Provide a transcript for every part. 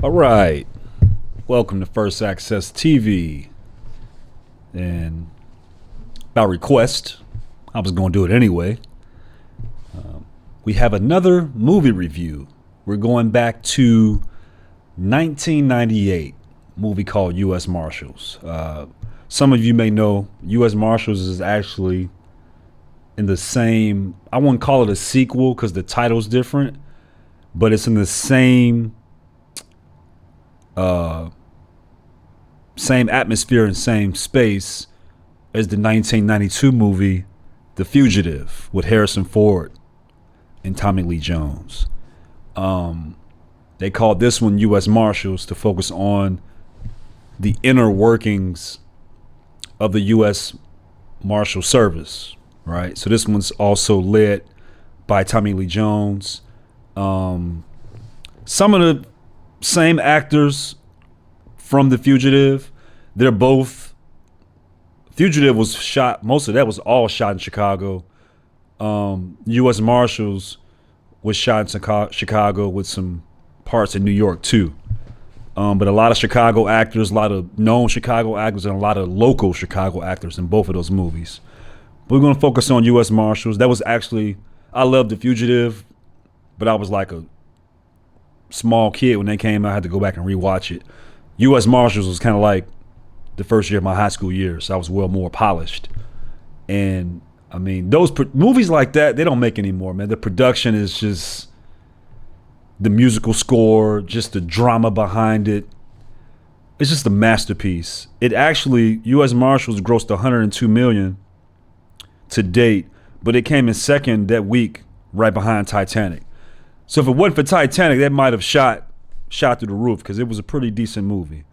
All right. Welcome to First Access TV. And by request, I was going to do it anyway. We have another movie review. We're going back to 1998, movie called U.S. Marshals. Some of you may know U.S. Marshals is actually in the same, I wouldn't call it a sequel because the title's different, but it's in the same same atmosphere and same space as the 1992 movie The Fugitive with Harrison Ford and Tommy Lee Jones. They called this one U.S. Marshals to focus on the inner workings of the U.S. Marshal Service, right? So this one's also led by Tommy Lee Jones. Some of the same actors from The Fugitive. They're both. Fugitive was shot. Most of that was all shot in Chicago. U.S. Marshals was shot in Chicago with some parts in New York too. But a lot of Chicago actors, a lot of known Chicago actors, and a lot of local Chicago actors in both of those movies. But we're going to focus on U.S. Marshals. That was actually, I loved The Fugitive, but I was like a small kid when they came out. I had to go back and rewatch it. U.S. Marshals was kind of like the first year of my high school years. So I was well more polished. And I mean, those movies like that, they don't make anymore, man. The production is just the musical score, just the drama behind it. It's just a masterpiece. It actually, U.S. Marshals grossed $102 million to date, but it came in second that week, right behind Titanic. So if it wasn't for Titanic, that might have shot through the roof because it was a pretty decent movie.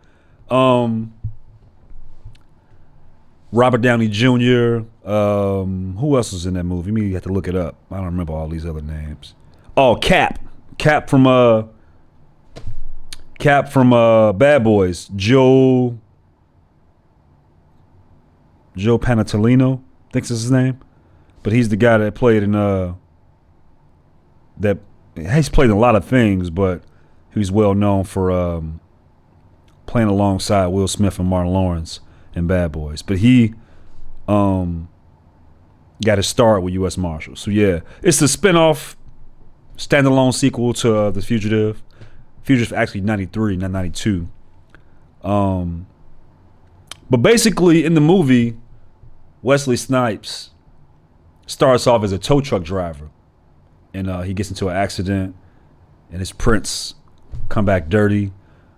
Robert Downey Jr. Who else was in that movie? You have to look it up. I don't remember all these other names. Oh, Cap from Bad Boys. Joe Panatalino, I think is his name, but he's the guy that played in that. He's played in a lot of things, but he's well known for playing alongside Will Smith and Martin Lawrence in Bad Boys. But he got his start with U.S. Marshals. So yeah, it's a spinoff, standalone sequel to The Fugitive. Fugitive actually 93, not 92. But basically in the movie, Wesley Snipes starts off as a tow truck driver. And he gets into an accident, and his prints come back dirty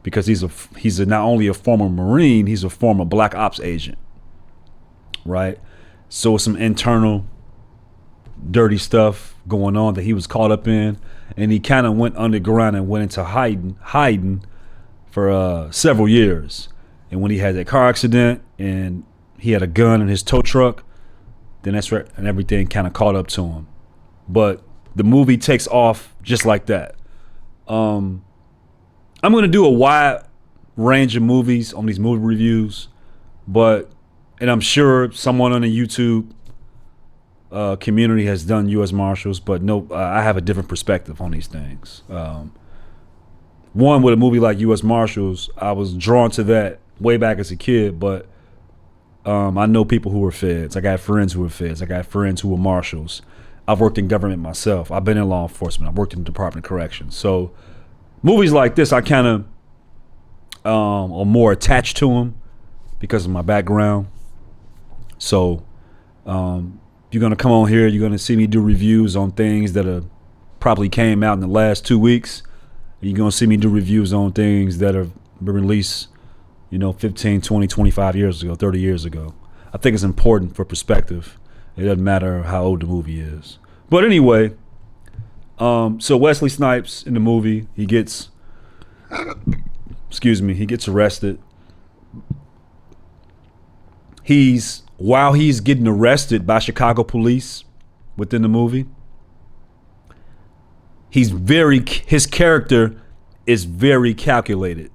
because he's not only a former Marine, he's a former Black Ops agent, right? So some internal dirty stuff going on that he was caught up in, and he kind of went underground and went into hiding for several years. And when he had that car accident and he had a gun in his tow truck, then that's right, and everything kind of caught up to him. But the movie takes off just like that. I'm going to do a wide range of movies on these movie reviews, and I'm sure someone on the YouTube community has done U.S. Marshals, but no, I have a different perspective on these things. One, with a movie like U.S. Marshals, I was drawn to that way back as a kid, but I know people who were feds. I got friends who were feds. I got friends who were marshals. I've worked in government myself. I've been in law enforcement. I've worked in the Department of Corrections. So movies like this, I kind of are more attached to them because of my background. So you're going to come on here, you're going to see me do reviews on things that are probably came out in the last 2 weeks. You're going to see me do reviews on things that have been released, 15, 20, 25 years ago, 30 years ago. I think it's important for perspective. It doesn't matter how old the movie is. But anyway, so Wesley Snipes in the movie, he gets arrested. While he's getting arrested by Chicago police within the movie, his character is very calculated.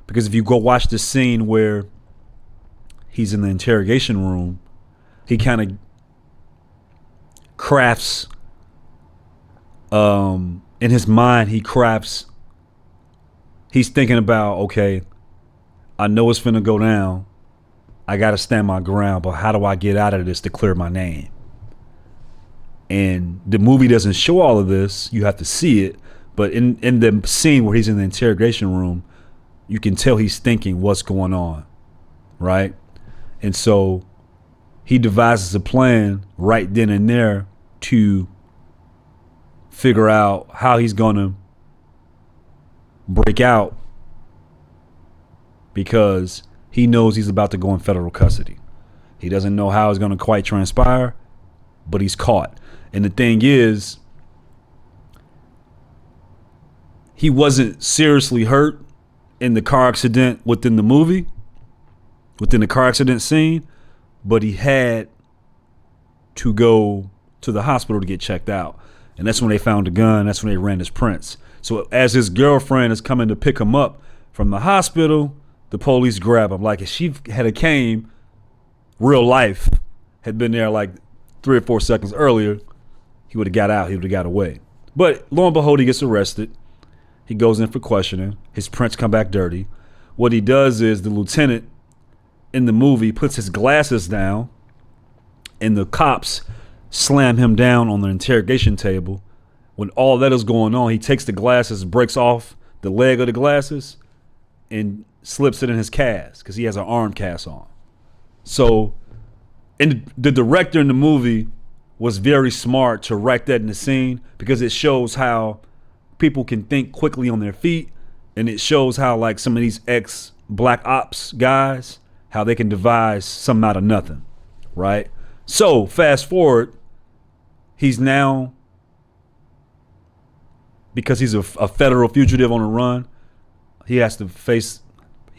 Because if you go watch the scene where he's in the interrogation room, he kind of crafts, in his mind, he he's thinking about, okay, I know it's finna go down. I gotta stand my ground, but how do I get out of this to clear my name? And the movie doesn't show all of this. You have to see it. But in the scene where he's in the interrogation room, you can tell he's thinking what's going on, right? And so he devises a plan right then and there to figure out how he's going to break out, because he knows he's about to go in federal custody. He doesn't know how it's going to quite transpire, but he's caught. And the thing is, he wasn't seriously hurt in the car accident within the movie, within the car accident scene, but he had to go to the hospital to get checked out. And that's when they found the gun. That's when they ran his prints. So as his girlfriend is coming to pick him up from the hospital, the police grab him. Like if she had came, real life had been there like 3 or 4 seconds earlier, he would have got out. He would have got away. But lo and behold, he gets arrested. He goes in for questioning. His prints come back dirty. What he does is the lieutenant in the movie puts his glasses down, and the cops slam him down on the interrogation table. When all that is going on, he takes the glasses, breaks off the leg of the glasses, and slips it in his cast because he has an arm cast on. So, and the director in the movie was very smart to write that in the scene, because it shows how people can think quickly on their feet, and it shows how like some of these ex-black ops guys, how they can devise something out of nothing, right? So fast forward, he's now, because he's a federal fugitive on the run, he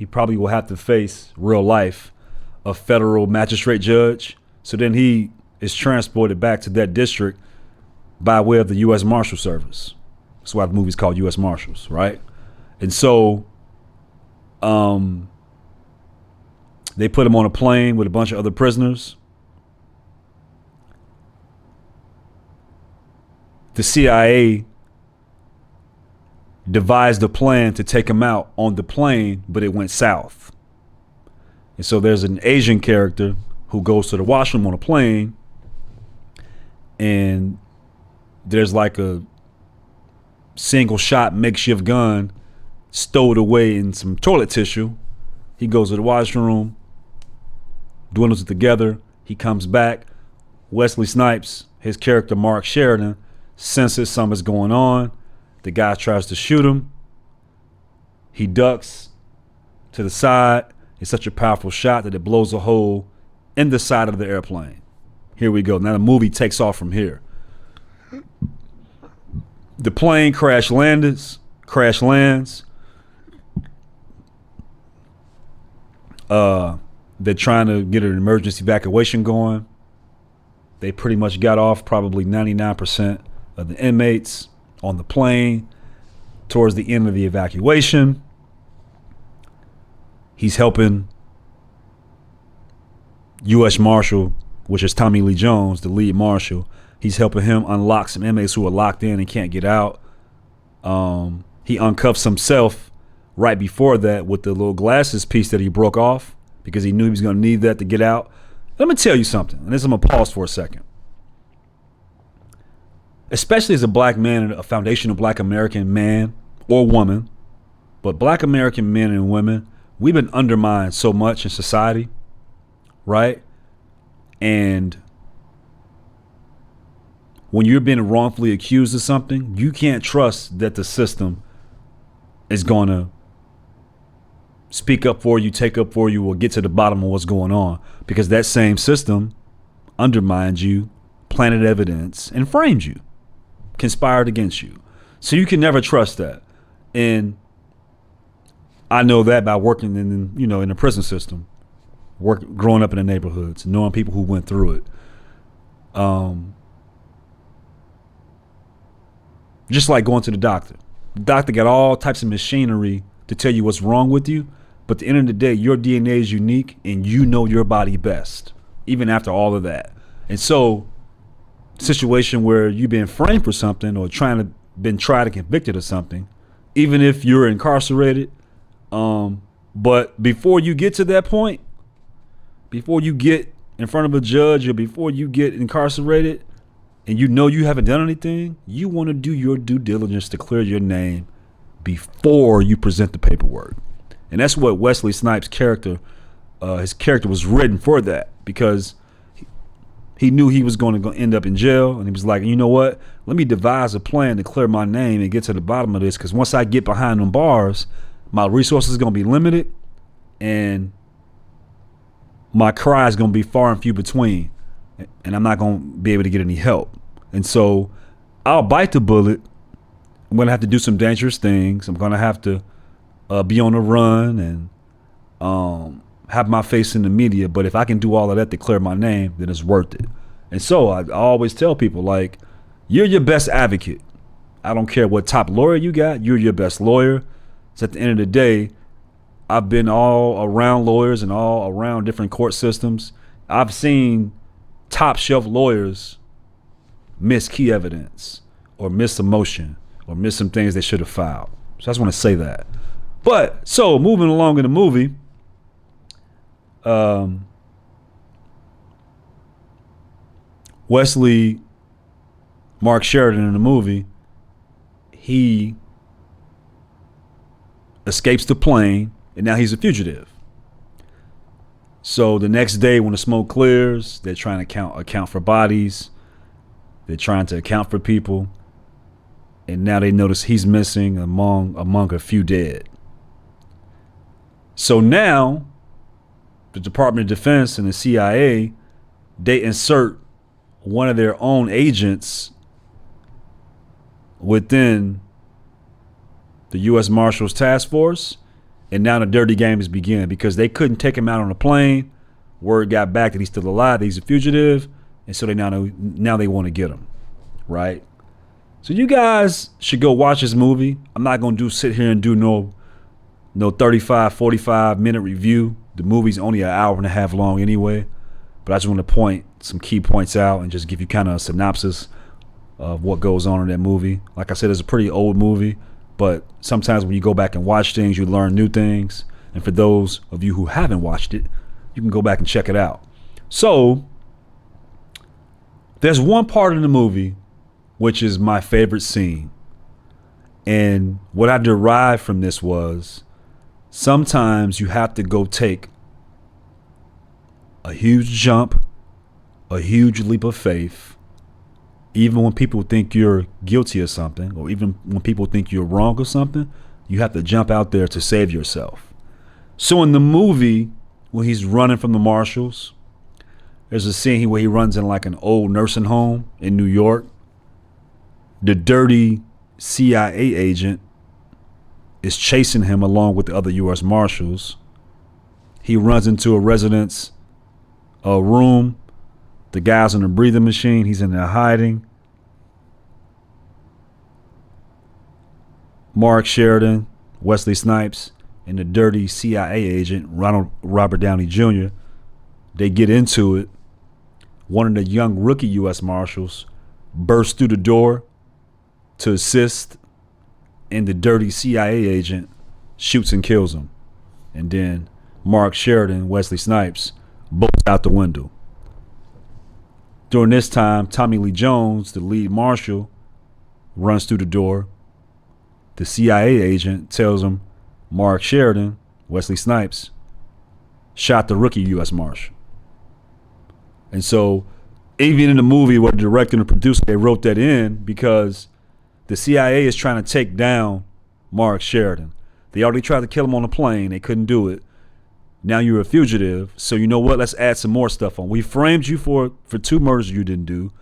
probably will have to face real life, a federal magistrate judge. So then he is transported back to that district by way of the U.S. Marshal Service. That's why the movie's called U.S. Marshals, right? And so they put him on a plane with a bunch of other prisoners. The CIA devised a plan to take him out on the plane, but it went south. And so there's an Asian character who goes to the washroom on a plane, and there's like a single shot makeshift gun stowed away in some toilet tissue. He goes to the washroom, dwindles it together. He comes back. Wesley Snipes, his character Mark Sheridan, senses something's going on. The guy tries to shoot him. He ducks to the side. It's such a powerful shot that it blows a hole in the side of the airplane. Here we go. Now the movie takes off from here. The plane crash lands. They're trying to get an emergency evacuation going. They pretty much got off probably 99% of the inmates on the plane. Towards the end of the evacuation, he's helping U.S. Marshal, which is Tommy Lee Jones, the lead marshal. He's helping him unlock some inmates who are locked in and can't get out. He uncuffs himself right before that with the little glasses piece that he broke off, because he knew he was going to need that to get out. Let me tell you something, and this I'm going to pause for a second. Especially as a black man and a foundational black American man or woman, but black American men and women, we've been undermined so much in society, right? And when you're being wrongfully accused of something, you can't trust that the system is going to speak up for you, take up for you, or get to the bottom of what's going on, because that same system undermined you, planted evidence, and framed you, conspired against you. So you can never trust that. And I know that by working in the prison system, growing up in the neighborhoods, knowing people who went through it. Just like going to the doctor. The doctor got all types of machinery to tell you what's wrong with you, but at the end of the day, your DNA is unique and you know your body best, even after all of that. And so, situation where you've been framed for something or been tried and convicted of something, even if you're incarcerated. But before you get to that point, before you get in front of a judge or before you get incarcerated and you know you haven't done anything, you want to do your due diligence to clear your name before you present the paperwork. And that's what Wesley Snipes' character, his character was written for that, because he knew he was going to end up in jail, and he was like, you know what? Let me devise a plan to clear my name and get to the bottom of this, because once I get behind them bars, my resources are going to be limited, and my cry is going to be far and few between, and I'm not going to be able to get any help. And so I'll bite the bullet. I'm going to have to do some dangerous things. I'm going to have to be on the run and have my face in the media. But if I can do all of that to clear my name, then it's worth it. And so I always tell people, like, you're your best advocate. I don't care what top lawyer you got. You're your best lawyer. So at the end of the day, I've been all around lawyers and all around different court systems. I've seen top shelf lawyers miss key evidence or miss a motion or miss some things they should have filed. So I just want to say that. But so moving along in the movie, Wesley, Mark Sheridan in the movie, he escapes the plane, and now he's a fugitive. So the next day when the smoke clears, they're trying to account for bodies. They're trying to account for people. And now they notice he's missing among a few dead. So now the Department of Defense and the CIA, they insert one of their own agents within the U.S. Marshals Task Force, and now the dirty game is beginning, because they couldn't take him out on a plane. Word got back that he's still alive, that he's a fugitive, and so they now they want to get him, right? So you guys should go watch this movie. I'm not going to sit here and do no 35, 45 minute review. The movie's only an hour and a half long anyway, but I just want to point some key points out and just give you kind of a synopsis of what goes on in that movie. Like I said, it's a pretty old movie, but sometimes when you go back and watch things, you learn new things. And for those of you who haven't watched it, you can go back and check it out. So there's one part of the movie which is my favorite scene. And what I derived from this was, sometimes you have to go take a huge jump, a huge leap of faith, even when people think you're guilty of something, or even when people think you're wrong or something. You have to jump out there to save yourself. So in the movie, when he's running from the marshals, there's a scene where he runs in like an old nursing home in New York. The dirty CIA agent is chasing him along with the other U.S. Marshals. He runs into a residence room. The guy's on a breathing machine. He's in there hiding. Mark Sheridan, Wesley Snipes, and the dirty CIA agent, Robert Downey Jr., they get into it. One of the young rookie U.S. Marshals bursts through the door to assist, and the dirty CIA agent shoots and kills him. And then Mark Sheridan, Wesley Snipes, bolts out the window. During this time, Tommy Lee Jones, the lead marshal, runs through the door. The CIA agent tells him Mark Sheridan, Wesley Snipes, shot the rookie U.S. Marshal. And so even in the movie, what the director and the producer, they wrote that in because the CIA is trying to take down Mark Sheridan. They already tried to kill him on a plane. They couldn't do it. Now you're a fugitive. So you know what? Let's add some more stuff on. We framed you for 2 murders you didn't do.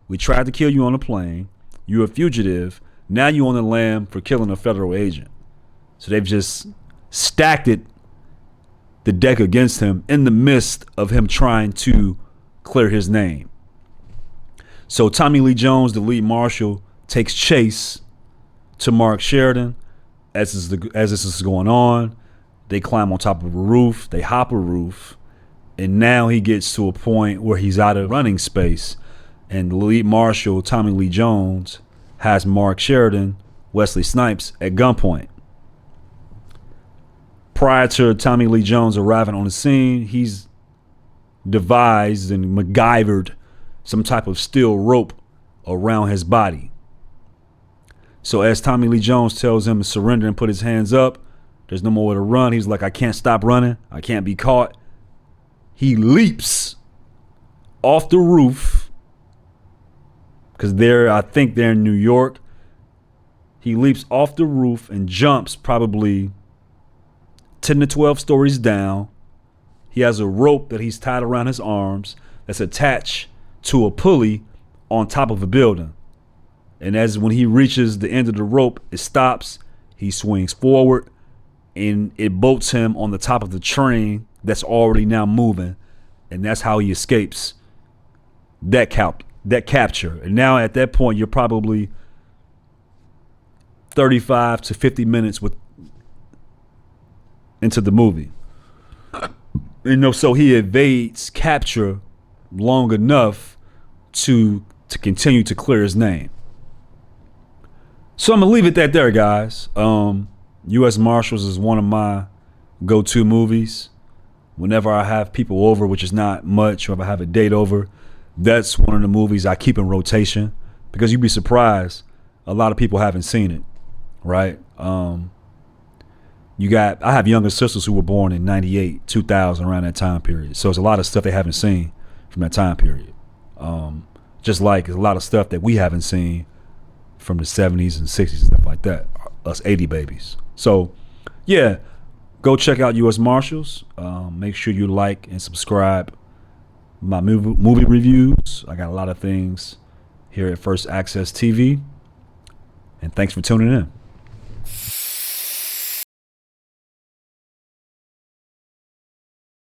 We tried to kill you on a plane. You're a fugitive. Now you're on the lam for killing a federal agent. So they've just stacked the deck against him in the midst of him trying to clear his name. So Tommy Lee Jones, the lead marshal, takes chase to Mark Sheridan as this is going on. They climb on top of a roof. They hop a roof. And now he gets to a point where he's out of running space. And the lead marshal, Tommy Lee Jones, has Mark Sheridan, Wesley Snipes at gunpoint. Prior to Tommy Lee Jones arriving on the scene, he's devised and MacGyvered some type of steel rope around his body. So as Tommy Lee Jones tells him to surrender and put his hands up, there's no more way to run. He's like, I can't stop running. I can't be caught. He leaps off the roof, because I think they're in New York. He leaps off the roof and jumps probably 10 to 12 stories down. He has a rope that he's tied around his arms that's attached to a pulley on top of a building. And when he reaches the end of the rope, it stops. He swings forward and it boats him on the top of the train that's already now moving. And that's how he escapes that capture. And now at that point, you're probably 35 to 50 minutes into the movie. So he evades capture long enough to continue to clear his name. So I'm gonna leave it at that there, guys. U.S. Marshals is one of my go-to movies. Whenever I have people over, which is not much, or if I have a date over, that's one of the movies I keep in rotation, because you'd be surprised, a lot of people haven't seen it, right? I have younger sisters who were born in 98, 2000, around that time period. So it's a lot of stuff they haven't seen from that time period. Just like a lot of stuff that we haven't seen from the 70s and 60s and stuff like that, us 80 babies. So yeah, go check out U.S. Marshals. Make sure you like and subscribe my movie reviews. I got a lot of things here at First Access TV. And thanks for tuning in.